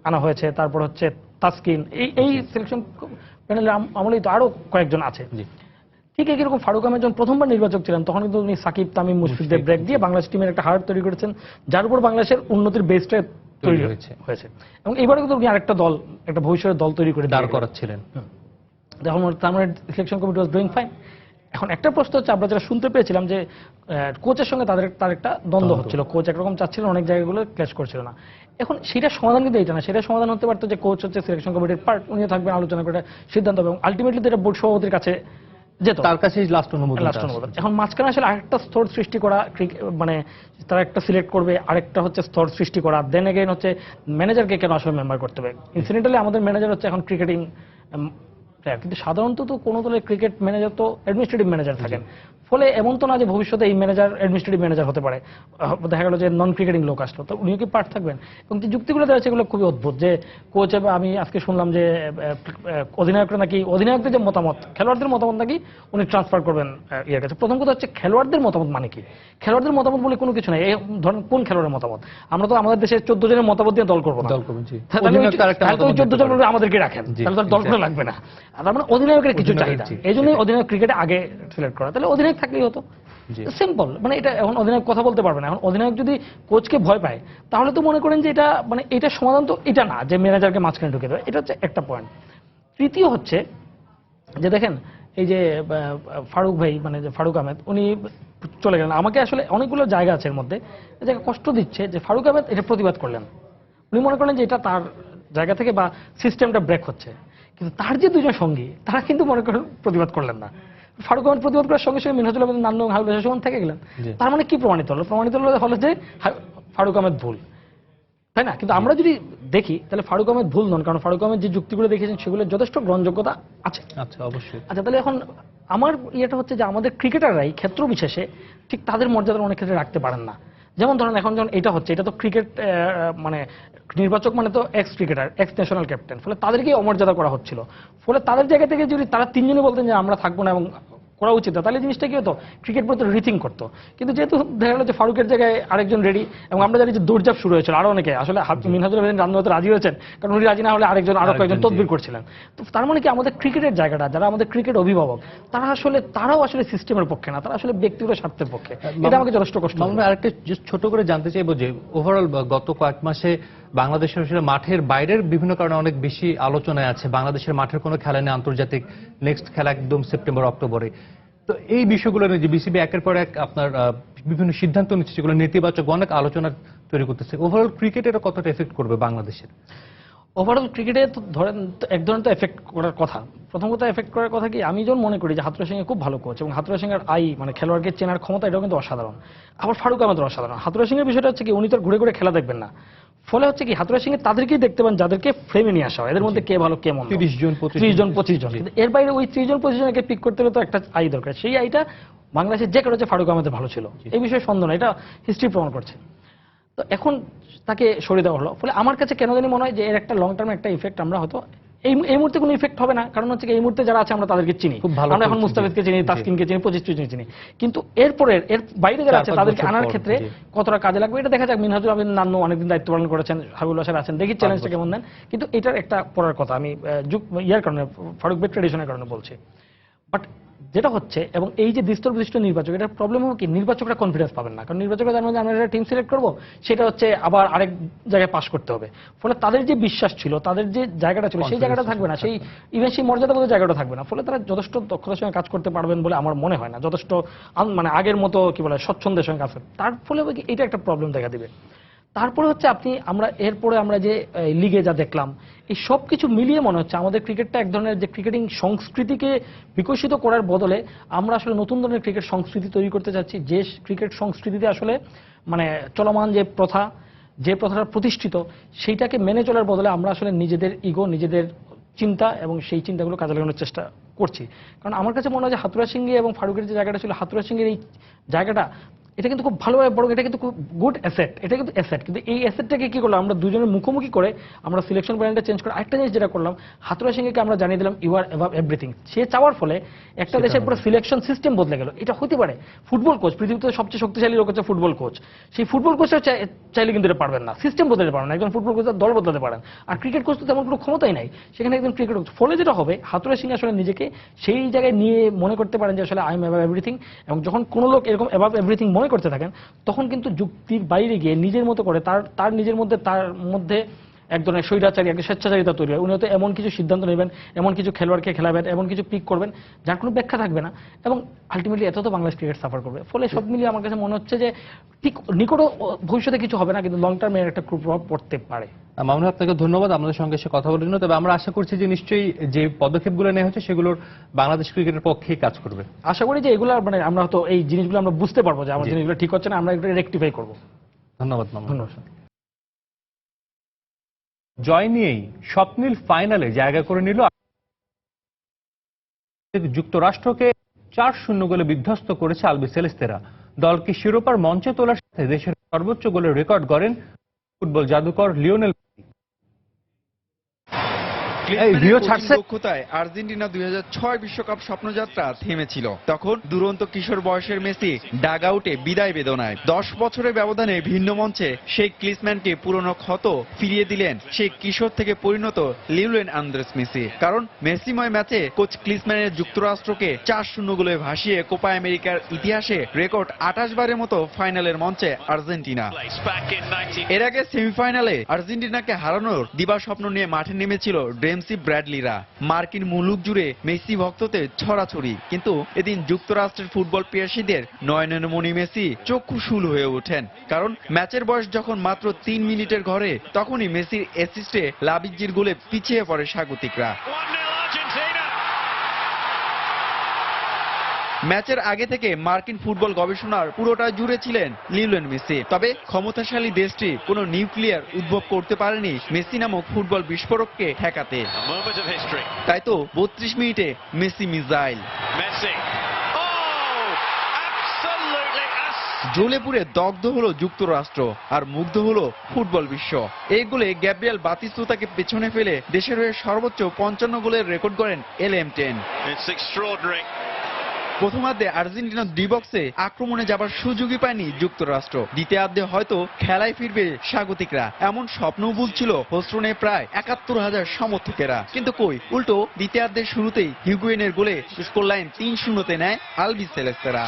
আনা হয়েছে, তারপর হচ্ছে তাসকিন, এই সিলেকশন প্যানেলে আমলেই তো আরো কয়েকজন আছে। ঠিক একই রকম ফারুক আহমেদ যখন প্রথমবার নির্বাচক ছিলেন, তখন কিন্তু উনি সাকিব, তামিম, মুশফিকদের ব্রেক দিয়ে বাংলাদেশ টিমের একটা হার্ট তৈরি করেছেন, যার উপর বাংলাদেশের উন্নতির বেসটা তৈরি হয়েছে। এবং এবারে কিন্তু উনি আরেকটা দল, একটা ভবিষ্যতের দল তৈরি করে দাঁড় করাচ্ছিলেন। তখন তার মানে selection committee was doing fine. এখন একটা প্রশ্ন হচ্ছে, আমরা যেটা শুনতে পেয়েছিলাম যে কোচের সঙ্গে তার একটা দ্বন্দ্ব হচ্ছিল, কোচ একরকম চাচ্ছিলেন, অনেক জায়গাগুলো ক্ল্যাশ করছিল না। এখন সেটার সমাধান কিন্তু এটা না, সেটার সমাধান হতে পারতো যে কোচ হচ্ছে সিলেকশন কমিটির পার্ট, উনিও থাকবেন, আলোচনা করে সিদ্ধান্ত হবে, এবং আলটিমেটলি এটা বোর্ড সভাপতির কাছে যেত, তার কাছেই লাস্ট অনুমোদন। এখন মাঝখানে আসলে আরেকটা স্তর সৃষ্টি করা, মানে তারা একটা সিলেক্ট করবে, আরেকটা হচ্ছে স্তর সৃষ্টি করা, দেন এগেইন হচ্ছে ম্যানেজারকে কেন আসলে মেম্বার করতে হবে। ইনসিডেন্টালি আমাদের ম্যানেজার হচ্ছে এখন ক্রিকেটিং প্লেয়ার, কিন্তু সাধারণত তো কোনো দলের ক্রিকেট ম্যানেজার তো অ্যাডমিনিস্ট্রেটিভ ম্যানেজার থাকেন। ফলে এমন তো না যে ভবিষ্যতে এই ম্যানেজার অ্যাডমিনিস্ট্রেটিভ ম্যানেজার হতে পারে, দেখা গেল যে নন ক্রিকেটিং লোক আসলো, তো উনিও কি পার্ট থাকবেন? এবং যে যুক্তিগুলো দেওয়া সেগুলো খুবই অদ্ভুত। যে কোচ, আমি আজকে শুনলাম যে অধিনায়করা নাকি, অধিনায়কদের যে মতামত, খেলোয়াড়দের মতামত নাকি উনি ট্রান্সফার করবেন ইয়ের কাছে। প্রথম কথা হচ্ছে খেলোয়াড়দের মতামত মানে কি? খেলোয়াড়দের মতামত বলে কোনো কিছু নাই। এই ধরেন কোন খেলোয়াড়ের মতামত? আমরা তো আমাদের দেশে 14 জনের মতামত দিয়ে দল করবো না, 14 জন আমাদেরকে রাখেন, তাহলে তো দল করে লাগবে না। আর আমরা অধিনায়কের কিছু চাহিদা, এই জন্যই অধিনায়ক ক্রিকেটে আগে সিলেক্ট করা, তাহলে অধিনায়ক থাকলেই হতো, সিম্পল। মানে এটা এখন অধিনায়ক কথা বলতে পারবে না। এখন অধিনায়ক যদি কোচকে ভয় পায়, তাহলে তো মনে করেন যে এটা, মানে এটা সমাধান তো এটা না যে ম্যানেজারকে মাঝখানে ঢুকে দেবে। এটা হচ্ছে একটা পয়েন্ট। তৃতীয় হচ্ছে যে, দেখেন এই যে ফারুক ভাই, মানে যে ফারুক আহমেদ, উনি চলে গেলেন। আমাকে আসলে অনেকগুলো জায়গা আছে এর মধ্যে, যে কষ্ট দিচ্ছে যে ফারুক আহমেদ এটা প্রতিবাদ করলেন, উনি মনে করলেন যে এটা তার জায়গা থেকে বা সিস্টেমটা ব্রেক হচ্ছে, কিন্তু তার যে 2 জন সঙ্গী, তারা কিন্তু মনে করেন প্রতিবাদ করলেন না। ফারুক আহমেদ প্রতিবাদ করার সঙ্গে সঙ্গে মিনহাজুল আবেদিন নান্নু এবং হাবিবুল বাশার সুমন থেকে গেলেন। জি। তার মানে কি প্রমাণিত হলো? প্রমাণিত হলো যে ফারুক আহমেদ ভুল, তাই না? কিন্তু আমরা যদি দেখি তাহলে ফারুক আহমেদ ভুল নন, কারণ ফারুক আহমেদ যে যুক্তিগুলো দেখিয়েছেন সেগুলো যথেষ্ট গ্রহণযোগ্যতা আছে। আচ্ছা, অবশ্যই। আচ্ছা, তাহলে এখন আমার ইয়েটা হচ্ছে যে আমাদের ক্রিকেটাররাই ক্ষেত্র বিশেষে ঠিক তাদের মর্যাদা অনেক ক্ষেত্রে রাখতে পারেন না। যেমন ধরেন এখন যখন এটা হচ্ছে, এটা তো ক্রিকেট মানে নির্বাচক মানে তো x cricketer, x national captain, ফলে তাদেরকেই অমর্যাদা করা হচ্ছিল। ফলে তাদের জায়গা থেকে যদি তারা তিনজনই বলতেন যে আমরা থাকবো না এবং করা উচিত না, তাহলে জিনিসটা কি হতো, ক্রিকেট প্রতি রিথিং করতো। কিন্তু যেহেতু দেখা গেল যে ফারুকের জায়গায় আরেকজন রেডি, এবং আমরা জানি যে দৌড়ঝাঁপ শুরু হয়েছিল আরো অনেকে, আসলে মিনহাজুল আবেদিন রান্না হতে রাজি হয়েছেন, কারণ উনি রাজি না হলে আরো কয়েকজন তদবির করছিলেন। তো তার মানে কি আমাদের ক্রিকেটের জায়গাটা, যারা আমাদের ক্রিকেট অভিভাবক, তারাও আসলে সিস্টেমের পক্ষে না, তারা আসলে ব্যক্তিগত স্বার্থের পক্ষে। এটা আমাকে যথেষ্ট কষ্ট। আমরা আরেকটা just ছোট করে জানতে চাইবো যে ওভারঅল গত কয়েক মাসে বাংলাদেশের আসলে মাঠের বাইরের বিভিন্ন কারণে অনেক বেশি আলোচনায় আছে। বাংলাদেশের মাঠের কোনো খেলা নেই আন্তর্জাতিক, নেক্সট খেলা একদম সেপ্টেম্বর অক্টোবরে। তো এই বিষয়গুলো নিয়ে যে বিসিবি একের পর এক আপনার বিভিন্ন সিদ্ধান্ত নিচ্ছে, যেগুলো নেতিবাচক, অনেক আলোচনা তৈরি করতেছে, ওভারঅল ক্রিকেটের কতটা এফেক্ট করবে বাংলাদেশের? ওভারঅল ক্রিকেটে তো ধরেন এক ধরনের তো এফেক্ট করার কথা। প্রথম কথা এফেক্ট করার কথা কি, আমি যেমন মনে করি যে হাথুরুর সিং খুব ভালো কোচ, এবং হাথুরুর সিং এর মানে খেলোয়াড়কে চেনার ক্ষমতা এটাও কিন্তু অসাধারণ। আবার ফারুক আহমেদের অসাধারণ। হাথুরুর সিং এর বিষয়টা হচ্ছে কি, উনি তো ঘুরে ঘুরে খেলা দেখবেন না, ফলে হচ্ছে কি হাথুরুর সিং এর তাদেরকেই দেখতে পান যাদেরকে ফ্রেমে নিয়ে আসা হয়, এদের মধ্যে কে ভালো কে মন্দ, 30 জন 25 জন। কিন্তু এর বাইরে ওই 30 জন 25 জনকে পিক করতে হলে তো একটা আই দরকার। সেই আইটা বাংলাদেশের যে কারো হচ্ছে ফারুক আহমেদের ভালো ছিল, এই বিষয়ে সন্দেহ না, এটা হিস্ট্রি প্রমাণ করছে। তো এখন তাকে সরিয়ে দেওয়া হলো, ফলে আমার কাছে কেন জানি মনে হয় যে এর একটা লং টার্ম একটা ইফেক্ট আমরা হয়তো এই মুহূর্তে কোনো ইফেক্ট হবে না, কারণ হচ্ছে এই মুহূর্তে যারা আছে আমরা তাদেরকে চিনি, আমরা এখন মুস্তাফিজকে চিনি, তাসকিনকে চিনি, 25 চিনি, কিন্তু এর বাইরে যারা আছে তাদেরকে আনার ক্ষেত্রে কতটা কাজে লাগবে এটা দেখা যাক। মিনহাজুল আবেদিন নান্নু অনেকদিন দায়িত্ব পালন করেছেন, হাবিবুল বাশার আছেন, দেখি চ্যালেঞ্জটা কেমন দেন। কিন্তু এটার একটা পড়ার কথা, আমি ইয়ার কারণে, ফারুক বেড ট্রেডিশনের কারণে বলছি। বাট যেটা হচ্ছে, এবং এই যে বিস্তর বিশিষ্ট নির্বাচক, এটার প্রবলেম হবে কি, নির্বাচকরা কনফিডেন্স পাবেন না, কারণ নির্বাচকরা জানেন যে আমরা একটা টিম সিলেক্ট করবো, সেটা হচ্ছে আবার আরেক জায়গায় পাস করতে হবে। ফলে তাদের যে বিশ্বাস ছিল, তাদের যে জায়গাটা ছিল, সেই জায়গাটা থাকবে না, সেই ইভেন সেই মর্যাদাবোধ জায়গাটা থাকবে না। ফলে তারা যথেষ্ট দক্ষতার সঙ্গে কাজ করতে পারবেন বলে আমার মনে হয় না, যথেষ্ট মানে আগের মতো কি বলে স্বচ্ছন্দের সঙ্গে কাজ করবে। তার ফলে এটা একটা প্রবলেম দেখা দিবে। তারপরে হচ্ছে এরপরে আমরা যে লিগে যা দেখলাম, এই সব কিছু মিলিয়ে মনে হচ্ছে আমাদের ক্রিকেটটা এক ধরনের যে ক্রিকেটিং সংস্কৃতিকে বিকশিত করার বদলে আমরা আসলে নতুন ধরনের ক্রিকেট সংস্কৃতি তৈরি করতে চাচ্ছি, যে ক্রিকেট সংস্কৃতিতে আসলে মানে চলমান যে প্রথাটা প্রতিষ্ঠিত, সেইটাকে মেনে চলার বদলে আমরা আসলে নিজেদের ইগো, নিজেদের চিন্তা এবং সেই চিন্তাগুলো কাজে লাগানোর চেষ্টা করছি। কারণ আমার কাছে মনে হয় যে হাথুরুর সিং এবং ফারুকের যে জায়গাটা ছিল, হাথুরুর সিং এর এই জায়গাটা, এটা কিন্তু খুব ভালোভাবে বড়, এটা কিন্তু খুব গুড অ্যাসেট, এটা কিন্তু অ্যাসেট। কিন্তু এই অ্যাসেটটাকে কি করলাম আমরা দুজনের মুখোমুখি করে, আমরা সিলেকশন প্যানেলটা চেঞ্জ করে আরেকটা জিনিস যেটা করলাম, হাথুরুর সিংকে আমরা জানিয়ে দিলাম ইউ আর অ্যাবাভ এভরিথিং। সে চাওয়ার ফলে একটা দেশের পুরো সিলেকশন সিস্টেম বদলে গেল। এটা হতে পারে ফুটবল কোচ, পৃথিবীতে সবচেয়ে শক্তিশালী লোক হচ্ছে ফুটবল কোচ, সেই ফুটবল কোচও চাইলে কিন্তু এটা পারবেন না, সিস্টেম বদলাতে পারেন না। একজন ফুটবল কোচ দল বদলাতে পারেন, আর ক্রিকেট কোচ তো তেমন কোনো ক্ষমতাই নাই, সেখানে একজন ক্রিকেট কোচ। ফলে যেটা হবে, হাথুরুর সিং আসলে নিজেকে সেই জায়গায় নিয়ে মনে করতে পারেন যে আসলে আই এম অ্যাবাভ এভরিথিং, এবং যখন কোনো লোক এরকম অ্যাবাভ এভরিথিং মনে করতে থাকেন, তখন কিন্তু যুক্তির বাইরে গিয়ে নিজের মতো করে তার নিজের মধ্যে তার মধ্যে এক ধরনের স্বৈরাচারী, একটা স্বেচ্ছাচারিতা তৈরি হয়। উনি হয়তো এমন কিছু সিদ্ধান্ত নেবেন, এমন কিছু খেলোয়াড়কে খেলাবেন, এমন কিছু পিক করবেন যার কোনো ব্যাখ্যা থাকবে না, এবং আলটিমেটলি এত তো বাংলাদেশ ক্রিকেট সাফার করবে। ফলে সব মিলিয়ে আমার কাছে মনে হচ্ছে যে ঠিক নিকট ভবিষ্যতে কিছু হবে না, কিন্তু লং টার্মে একটা প্রভাব পড়তে পারে। মামুন, আপনাকে ধন্যবাদ আমাদের সঙ্গে এসে কথা বলার জন্য। তবে আমরা আশা করছি যে নিশ্চয়ই যে পদক্ষেপগুলো নেওয়া হচ্ছে সেগুলোর বাংলাদেশ ক্রিকেটের পক্ষেই কাজ করবে। আশা করি যে এগুলো মানে আমরা হয়তো এই জিনিসগুলো আমরা বুঝতে পারবো যে আমার জিনিসগুলো ঠিক হচ্ছে না, আমরা এগুলো রেকটিফাই করবো। ধন্যবাদ মামুন। ধন্যবাদ। জয় নিয়েই স্বপ্নিল ফাইনালে জায়গা করে নিল যুক্তরাষ্ট্রকে 4-0 গোলে বিধ্বস্ত করেছে আলবি সেলেস্তেরা। দলকে শিরোপার মঞ্চে তোলার সাথে দেশের সর্বোচ্চ গোলের রেকর্ড গড়েন ফুটবল জাদুকর লিওনেল মেসি। দক্ষতায় আর্জেন্টিনা 2006 বিশ্বকাপ স্বপ্নযাত্রা থেমেছিল। তখন দুরন্ত কিশোর বয়সের মেসি ডাগ আউটে বিদায় বেদনায়। 10 বছরের ব্যবধানে ভিন্ন মঞ্চে সেই ক্লিসম্যানকে পুরনো ক্ষত ফিরিয়ে দিলেন সেই কিশোর থেকে পরিণত লিওনেল আন্দ্রেস মেসি। কারণ মেসিময় ম্যাচে কোচ ক্লিসম্যানের যুক্তরাষ্ট্রকে 4-0 গোলে ভাসিয়ে কোপা আমেরিকার ইতিহাসে রেকর্ড 28 বারের মতো ফাইনালের মঞ্চে আর্জেন্টিনা। এর আগে সেমিফাইনালে আর্জেন্টিনাকে হারানোর দিবা স্বপ্ন নিয়ে মাঠে নেমেছিল ডেমসি ব্র্যাডলিরা। মার্কিন মুলুক জুড়ে মেসি ভক্তদের ছড়াছড়ি, কিন্তু এদিন যুক্তরাষ্ট্রের ফুটবল পিয়াসীদের নয়নমণি মেসি চক্ষুশূল হয়ে ওঠেন। কারণ ম্যাচের বয়স যখন মাত্র 3 মিনিটের ঘরে, তখনই মেসির অ্যাসিস্টে লাবিজ্জির গোলে পিছিয়ে পড়ে স্বাগতিকরা। ম্যাচের আগে থেকে মার্কিন ফুটবল গবেষণার পুরোটা জুড়ে ছিলেন লিওনেল মেসি। তবে ক্ষমতাশালী দেশটি কোনো নিউক্লিয়ার উদ্ভব করতে পারেনি মেসি নামক ফুটবল বিস্ফোরককে ঠেকাতে। তাই তো 32 মিনিটে মেসি মিসাইল জ্বলে পুড়ে দগ্ধ হলো যুক্তরাষ্ট্র আর মুগ্ধ হলো ফুটবল বিশ্ব। এই গোলে গ্যাব্রিয়েল বাতিস্তুতাকে পেছনে ফেলে দেশের হয়ে সর্বোচ্চ 55 গোলের রেকর্ড করেন LM10। প্রথমার্ধে আর্জেন্টিনা ডি বক্সে আক্রমণে যাবার সুযোগই পায়নি যুক্তরাষ্ট্র। দ্বিতীয়ার্ধে হয়তো খেলায় ফিরবে স্বাগতিকরা এমন স্বপ্নও বুঝছিল হোস্টনে প্রায় 71,000 সমর্থকেরা। কিন্তু কই, উল্টো দ্বিতীয়ার্ধের শুরুতেই হিগুয়েনের গোলে স্কোরলাইন 3-0 নেয় আলবিসেলেস্তেরা।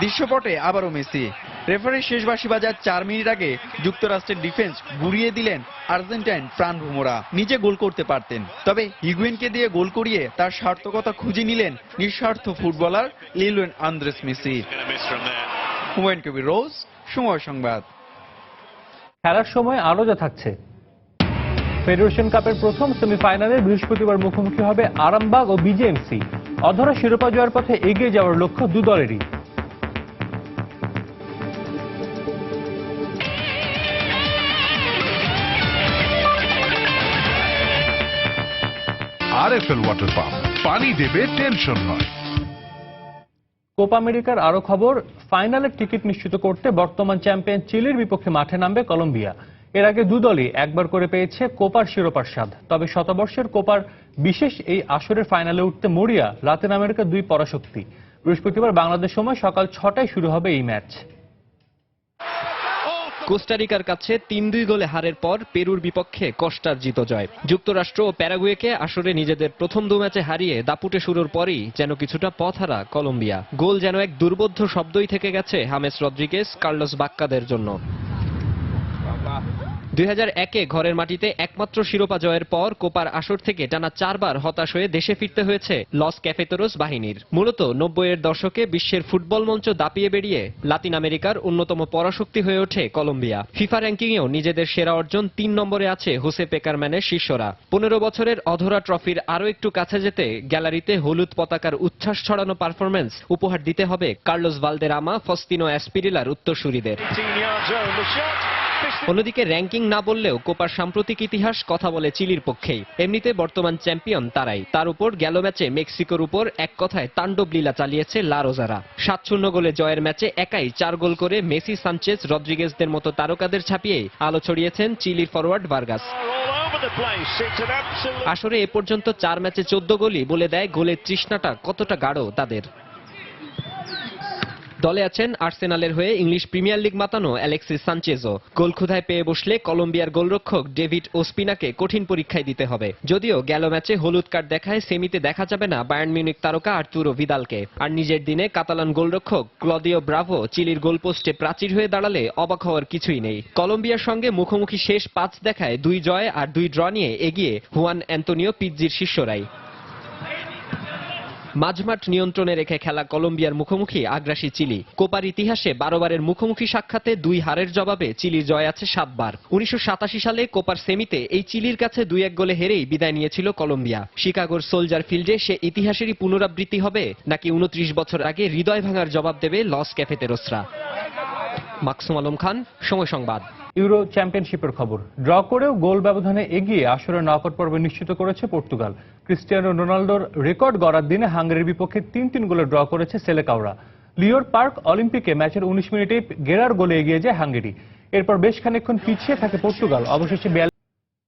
দৃশ্যপটে আবারও মেসি। রেফারি শেষ বাঁশি বাজার 4 মিনিট আগে যুক্তরাষ্ট্রের ডিফেন্স গুড়িয়ে দিলেন আর্জেন্টাইন প্রাণভোমরা। নিজে গোল করতে পারতেন, তবে হিগুয়েনকে দিয়ে গোল করিয়ে তার সার্থকতা খুঁজে নিলেন নিঃস্বার্থ footballer Lionel Andres Messi. Humayun Kabir রোজ, সময় সংবাদ। খেলার সময় আরও যা থাকছে। ফেডারেশন কাপের প্রথম সেমিফাইনালে বৃহস্পতিবার মুখোমুখি হবে আরামবাগ ও বিজেএমসি। অধরা শিরোপা জয়ের পথে এগিয়ে যাওয়ার লক্ষ্য দু দলেরই। আরএফএল ওয়াটার পাম্প, পানি দেবে টেনশন নয়। কোপা আমেরিকার আরো খবর, ফাইনালের টিকিট নিশ্চিত করতে বর্তমান চ্যাম্পিয়ন চিলির বিপক্ষে মাঠে নামবে কলম্বিয়া। এর আগে দু দলই একবার করে পেয়েছে কোপার শিরোপার স্বাদ। তবে শতবর্ষের কোপার বিশেষ এই আসরের ফাইনালে উঠতে মরিয়া লাতিন আমেরিকার দুই পরাশক্তি। বৃহস্পতিবার বাংলাদেশ সময় সকাল 6টায় শুরু হবে এই ম্যাচ। কোস্টারিকার কাছে 3-2 গোলে হারের পর পেরুর বিপক্ষে কষ্টার্জিত জয়। যুক্তরাষ্ট্র ও প্যারাগুয়েকে আসরে নিজেদের প্রথম 2 ম্যাচে হারিয়ে দাপুটে শুরুর পরই যেন কিছুটা পথহারা কলম্বিয়া। গোল যেন এক দুর্বোধ্য শব্দই থেকে গেছে হামেস রদ্রিগেজ, কার্লোস বাক্কাদের জন্য। 2001-এ ঘরের মাটিতে একমাত্র শিরোপা জয়ের পর কোপার আসর থেকে টানা 4 বার হতাশ হয়ে দেশে ফিরতে হয়েছে লস ক্যাফেতেরোস বাহিনীর। মূলত 90-এর দশকে বিশ্বের ফুটবল মঞ্চ দাপিয়ে বেরিয়ে লাতিন আমেরিকার অন্যতম পরাশক্তি হয়ে ওঠে কলম্বিয়া। ফিফা র্যাঙ্কিংয়েও নিজেদের সেরা অর্জন 3 নম্বরে আছে হোসে পেকারম্যানের শিষ্যরা। 15 বছরের অধরা ট্রফির আরও একটু কাছে যেতে গ্যালারিতে হলুদ পতাকার উচ্ছ্বাস ছড়ানো পারফরম্যান্স উপহার দিতে হবে কার্লোস ভালদেরামা, ফস্তিনো অ্যাসপিরিলার উত্তরসূরিদের। অন্যদিকে র্যাঙ্কিং না বললেও কোপার সাম্প্রতিক ইতিহাস কথা বলে চিলির পক্ষেই। এমনিতে বর্তমান চ্যাম্পিয়ন তারাই। তার উপর গেল ম্যাচে মেক্সিকোর উপর এক কথায় তাণ্ডব লীলা চালিয়েছে লা রোজারা। 7-0 গোলে জয়ের ম্যাচে একাই 4 গোল করে মেসি, সানচেজ, রদ্রিগেজদের মতো তারকাদের ছাপিয়ে আলো ছড়িয়েছেন চিলির ফরওয়ার্ড ভার্গাস। আসরে এ পর্যন্ত 4 ম্যাচে 14 গোলই বলে দেয় গোলের তৃষ্ণাটা কতটা গাঢ় তাদের। দলে আছেন আর্সেনালের হয়ে ইংলিশ প্রিমিয়ার লিগ মাতানো অ্যালেক্সিস সানচেজও। গোল ক্ষুধায় পেয়ে বসলে কলম্বিয়ার গোলরক্ষক ডেভিড ওসপিনাকে কঠিন পরীক্ষায় দিতে হবে। যদিও গেল ম্যাচে হলুদ কার্ড দেখায় সেমিতে দেখা যাবে না বায়ার্ন মিউনিক তারকা আর্তুরো ভিদালকে। আর নিজের দিনে কাতালান গোলরক্ষক ক্লদিও ব্রাভো চিলির গোলপোস্টে প্রাচীর হয়ে দাঁড়ালে অবাক হওয়ার কিছুই নেই। কলম্বিয়ার সঙ্গে মুখোমুখি শেষ 5 দেখায় 2 জয় আর 2 ড্র নিয়ে এগিয়ে হুয়ান অ্যান্তোনিও পিজ্জির শিষ্যরাই। মাঝমাঠ নিয়ন্ত্রণে রেখে খেলা কলম্বিয়ার মুখোমুখি আগ্রাসী চিলি। কোপার ইতিহাসে 12 বারের মুখোমুখি সাক্ষাতে 2 হারের জবাবে চিলির জয় আছে 7 বার। 1987 সালে কোপার সেমিতে এই চিলির কাছে 2-1 গোলে হেরেই বিদায় নিয়েছিল কলম্বিয়া। শিকাগোর সোলজার ফিল্ডে সে ইতিহাসেরই পুনরাবৃত্তি হবে নাকি 29 বছর আগে হৃদয় ভাঙার জবাব দেবে লস ক্যাফেতেরোসরা? মাকসুম আলম খান, সময় সংবাদ। ইউরো চ্যাম্পিয়নশিপের খবর, ড্র করেও গোল ব্যবধানে এগিয়ে আসরের নকআউট পর্ব নিশ্চিত করেছে পর্তুগাল। ক্রিস্টিয়ানো রোনালদোর রেকর্ড গড়ার দিনে হাঙ্গেরির বিপক্ষে 3-3 গোলে ড্র করেছে সেলেকাওরা। লিওর পার্ক অলিম্পিকে ম্যাচের 19 মিনিটেই গেরার গোলে এগিয়ে যায় হাঙ্গেরি। এরপর বেশ খানিকক্ষণ পিছিয়ে থাকে পর্তুগাল। অবশেষে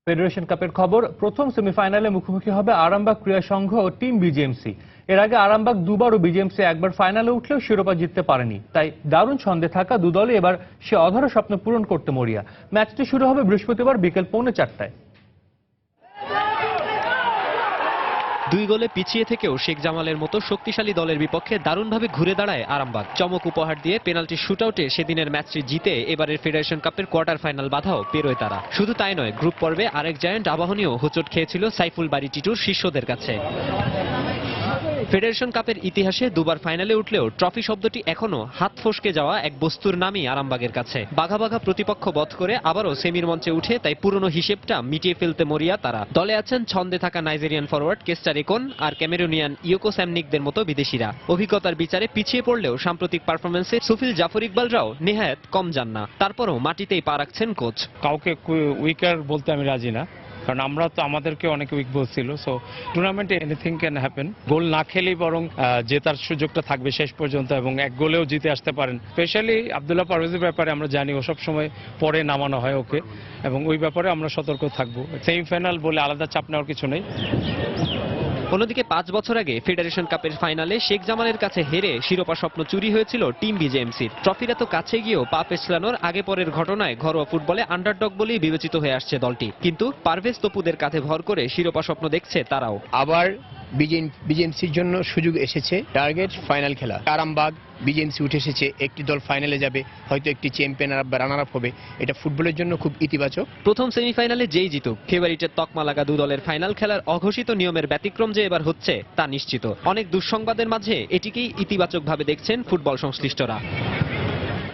ফেডারেশন কাপের খবর, প্রথম সেমিফাইনালে মুখোমুখি হবে আরামবাগ ক্রীড়া সংঘ ও টিম বিজেএমসি। এর আগে আরামবাগ 2 বার ও বিজেএমসি 1 বার ফাইনালে উঠলেও শিরোপা জিততে পারেনি। তাই দারুণ ছন্দে থাকা দু দলই এবার সে অধরা স্বপ্ন পূরণ করতে মরিয়া। ম্যাচটি শুরু হবে বৃহস্পতিবার বিকেল 3:45টায়। 2 গোলে পিছিয়ে থেকেও শেখ জামালের মতো শক্তিশালী দলের বিপক্ষে দারুণভাবে ঘুরে দাঁড়ায় আরামবাগ। চমক উপহার দিয়ে পেনাল্টি শুটআউটে সেদিনের ম্যাচটি জিতে এবারের ফেডারেশন কাপের কোয়ার্টার ফাইনাল বাধাও পেরোয় তারা। শুধু তাই নয়, গ্রুপ পর্বে আরেক জায়ান্ট আবাহনীও হোঁচট খেয়েছিল সাইফুল বারী টিটুর শিষ্যদের কাছে। ফেডারেশন কাপের ইতিহাসে দুবার ফাইনালে উঠলেও ট্রফি শব্দটি এখনো হাত ফসকে যাওয়া এক বস্তুর নামই আরামবাগের কাছে। বাঘা বাঘা প্রতিপক্ষ বধ করে আবারও সেমির মঞ্চে উঠে তাই পুরনো হিসেবটা মিটিয়ে ফেলতে মরিয়া তারা। দলে আছেন ছন্দে থাকা নাইজেরিয়ান ফরওয়ার্ড কেস্টার একন আর ক্যামেরুনিয়ান ইয়োকো স্যামনিকদের মতো বিদেশিরা। অভিজ্ঞতার বিচারে পিছিয়ে পড়লেও সাম্প্রতিক পারফরমেন্সে সুফিল জাফর ইকবালরাও নেহায়েত কম যান না। তারপরও মাটিতেই পা রাখছেন কোচ। কাউকে উইকার বলতে আমি রাজি না, কারণ আমরা তো আমাদেরকে অনেক উইক বলছিল। সো টুর্নামেন্টে এনিথিং ক্যান হ্যাপেন। গোল না খেলেই বরং জেতার সুযোগটা থাকবে শেষ পর্যন্ত এবং এক গোলেও জিতে আসতে পারেন। স্পেশালি আব্দুল্লাহ পারভেজের ব্যাপারে আমরা জানি ও সব সময় পরে নামানো হয় ওকে, এবং ওই ব্যাপারে আমরা সতর্ক থাকবো। সেমিফাইনাল বলে আলাদা চাপ নেওয়ার কিছু নেই। অন্যদিকে 5 বছর আগে ফেডারেশন কাপের ফাইনালে শেখ জামালের কাছে হেরে শিরোপা স্বপ্ন চুরি হয়েছিল টিম বিজেএমসির। ট্রফির এত কাছে গিয়েও পা পেছলানোর আগে পরের ঘটনায় ঘরোয়া ফুটবলে আন্ডারডগ বলেই বিবেচিত হয়ে আসছে দলটি। কিন্তু পারভেজ তপুদের কাঁধে ভর করে শিরোপা স্বপ্ন দেখছে তারাও। আবার বিজেএমসির জন্য সুযোগ এসেছে, টার্গেট ফাইনাল খেলা। আরামবাগ বিজেএমসি উঠে এসেছে, একটি দল ফাইনালে যাবে, হয়তো একটি চ্যাম্পিয়ন বা রানার আপ হবে। এটা ফুটবলের জন্য খুব ইতিবাচক। প্রথম সেমিফাইনালে যেই জিতুক ফেভারিটের তকমা লাগা দু দলের ফাইনাল খেলার অঘোষিত নিয়মের ব্যতিক্রম যে এবার হচ্ছে তা নিশ্চিত। অনেক দুঃসংবাদের মাঝে এটিকেই ইতিবাচকভাবে দেখছেন ফুটবল সংশ্লিষ্টরা।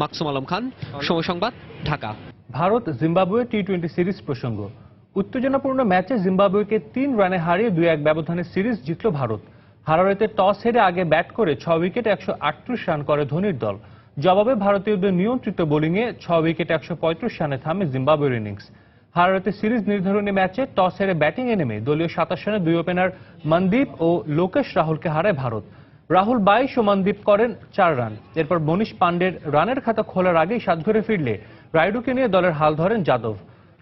মাকসুম আলম খান, সময় সংবাদ, ঢাকা। ভারত জিম্বাবুয়ে টি-20 সিরিজ প্রসঙ্গ। উত্তেজনাপূর্ণ ম্যাচে জিম্বাবুয়েকে 3 রানে হারিয়ে 2-1 ব্যবধানে সিরিজ জিতল ভারত। হারারেতে টস হেরে আগে ব্যাট করে 6 উইকেটে 138 রান করে ধোনির দল। জবাবে ভারতীয়দের নিয়ন্ত্রিত বোলিংয়ে 6 উইকেটে 135 রানে থামে জিম্বাবুয়ের ইনিংস। হারারেতে সিরিজ নির্ধারণী ম্যাচে টস হেরে ব্যাটিংয়ে নেমে দলীয় 27 রানে 2 ওপেনার মনদীপ ও লোকেশ রাহুলকে হারায় ভারত। রাহুল 22 ও মনদীপ করেন 4 রান। এরপর মনীষ পান্ডের রানের খাতা খোলার আগেই সাতঘরে ফিরলে রাইডুকে নিয়ে দলের হাল ধরেন যাদব।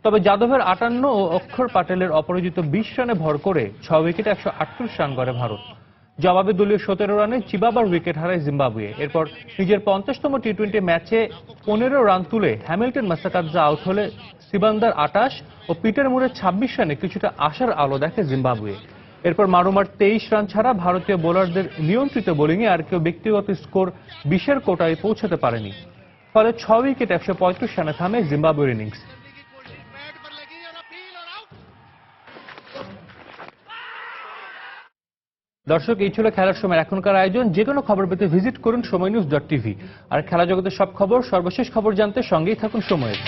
তবে যাদবের 58 ও অক্ষর প্যাটেলের অপরাজিত 20 রানে ভর করে 6 উইকেটে 138 রান করে ভারত। জবাবে দলীয় 17 রানে চিবাবার উইকেট হারায় জিম্বাবুয়ে। এরপর নিজের 50তম টি-20 ম্যাচে 15 রান তুলে হ্যামিল্টন মাসাকাদজা আউট হলে সিবান্দার 28 ও পিটার মুরের 26 রানে কিছুটা আশার আলো দেখে জিম্বাবুয়ে। এরপর মারুমার 23 রান ছাড়া ভারতীয় বোলারদের নিয়ন্ত্রিত বোলিংয়ে আর কেউ ব্যক্তিগত স্কোর 20-এর কোটায় পৌঁছাতে পারেনি। ফলে 6 উইকেটে 135 রানে থামে জিম্বাবুয়ের ইনিংস। দর্শক, এই ছিল খেলার সময় এখনকার আয়োজন। যে কোনো খবর পেতে ভিজিট করুন সময়নিউজ.tv। আর খেলা জগতের সব খবর, সর্বশেষ খবর জানতে সঙ্গেই থাকুন সময়ের।